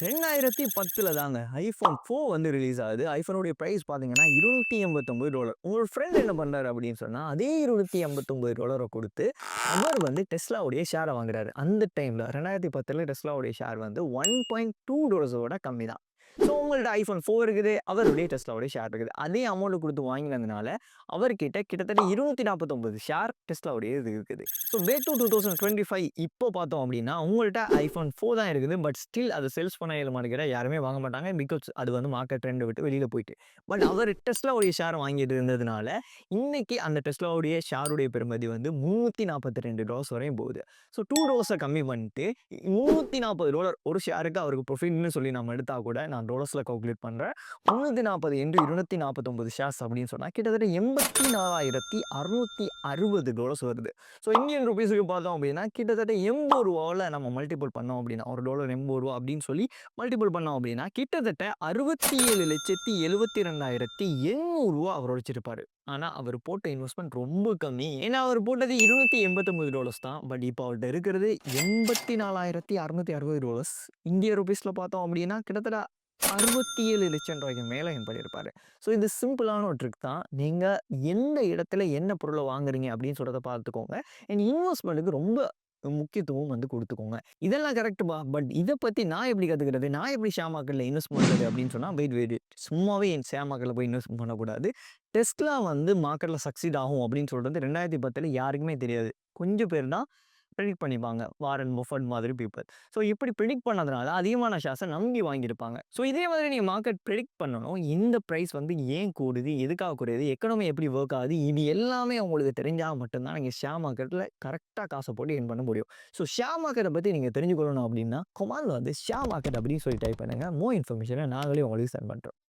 2010ல தாங்க iPhone 4 வந்து release ஆகுது. iPhoneவுடைய பிரைஸ் பார்த்தீங்கன்னா, $289. உங்களோட ஃப்ரெண்ட் என்ன பண்றாரு அப்படின்னு சொன்னா, அதே $289 குடுத்து, அவர் வந்து Teslaவுடைய ஷேர வாங்குறாரு. அந்த டைம்ல 2010ல Teslaவுடைய ஷேர் வந்து $1.2 கம்மி தான். ஸோ உங்கள்ட்ட iPhone 4 இருக்குது. அவருடைய Teslaவுடைய ஷேர் இருக்குது. அதே அமௌண்ட் குடுத்து வாங்கினதுனால, அவர்கிட்ட கிட்டத்தட்ட 249 ஷேர் Teslaவுடைய இது இருக்குது. ஸோ பேக் டூ 2025 இப்போ பார்த்தோம் அப்படின்னா, உங்கள்ட்ட iPhone 4 தான் இருக்குது. பட் ஸ்டில் அத சேல்ஸ் பண்ண இயலுமான்னு யாருமே வாங்க மாட்டாங்க. பிகாஸ் அது வந்து மார்க்கெட் ட்ரெண்ட விட்டு வெளியில போயிட்டு. பட் அவர் Teslaவுடைய ஷேர் வாங்கிட்டு இருந்ததுனால, இன்னைக்கு அந்த Teslaவுடைய ஷேருடைய பெறுமதி வந்து $342 வரையும் போகுது. ஸோ $2 கம்மி பண்ணிட்டு $340 ஒரு ஷேருக்கு அவருக்கு ப்ராஃபிட்ன்னு சொல்லி நம்ம எடுத்தா கூட, நான் டாலர்ஸ்ல கால்குலேட் பண்றேன். 340 இன்டு 249 ஷேர்ஸ் அப்படின்னு சொன்னா கிட்டத்தட்ட $84,660 வருது. ஸோ இந்தியன் ரூபீஸ்க்கு பார்த்தோம் அப்படின்னா, கிட்டத்தட்ட ரூ. 80ல நம்ம மல்டிபிள் பண்ணோம் அப்படின்னா, ஒரு டாலர் ரூ. 80 அப்படின்னு சொல்லி மல்டிபிள் பண்ணோம் அப்படின்னா, கிட்டத்தட்ட $67,72,800 அவர் உழைச்சிருப்பாரு. ஆனா, அவர் போட்ட இன்வெஸ்ட்மென்ட் ரொம்ப கம்மி. ஏன்னா, அவர் போட்டது $289 தான். பட் இப்போ அவர்ட்ட இருக்கிறது $84,660. இந்திய ரூபீஸ்ல பார்த்தோம் அப்படின்னா, கிட்டத்தட்ட $67,00,000 மேல எர்ன் பண்ணியிருப்பாரு. ஸோ இது சிம்பிளான ஒரு ட்ரிக் தான். நீங்க எந்த இடத்துல என்ன பொருள வாங்குறீங்க அப்படின்னு சொல்றத பார்த்துக்கோங்க. அண்ட் இன்வெஸ்ட்மென்ட்க்கு ரொம்ப முக்கியத்துவம் வந்து குடுத்துக்கோங்க. இதெல்லாம் கரெக்ட்டுப்பா. பட் இத பத்தி நான் எப்படி கத்துக்கிறது? நான் எப்படி ஷேர் மார்க்கெட்ல இன்வெஸ்ட் பண்றது அப்படின்னு சொன்னா, வெயிட். சும்மாவே ஷேர் மார்க்கெட்ல போய் இன்வெஸ்ட் பண்ணக்கூடாது. டெஸ்லா வந்து மார்க்கெட்ல சக்சீட் ஆகும் அப்படின்னு சொல்றது 2010ல யாருக்குமே தெரியாது. கொஞ்சம் பேர் தான் பிரெடிக்ட் பண்ணிப்பாங்க. வாரன் பஃபட் மாதிரி பீப்பிள். ஸோ இப்படி பிரெடிக்ட் பண்ணதுனால அதிகமான ஷேர்ஸ நம்பி வாங்கியிருப்பாங்க. ஸோ இதே மாதிரி நீங்க மார்க்கெட் பிரெடிக்ட் பண்ணணும். இந்த பிரைஸ் வந்து ஏன் கூடுது? எதுக்காக குறையுது? எக்கனாமி எப்படி வொர்க் ஆகுது? இது எல்லாமே உங்களுக்கு தெரிஞ்சா மட்டும் தான் நீங்க ஷேர் மார்க்கெட்ல கரெக்ட்டா காச போட்டு எர்ன் பண்ண முடியும். ஸோ ஷேர் மார்க்கெட்ட பத்தி நீங்க தெரிஞ்சுக்கொள்ளணும் அப்படின்னா, கமாண்ட்ல வந்து ஷேர் மார்க்கெட் அப்படின்னு சொல்லி டைப் பண்ணுங்க. மோர் இன்ஃபர்மேஷன நாங்களே உங்களுக்கு சென்ட் பண்றோம்.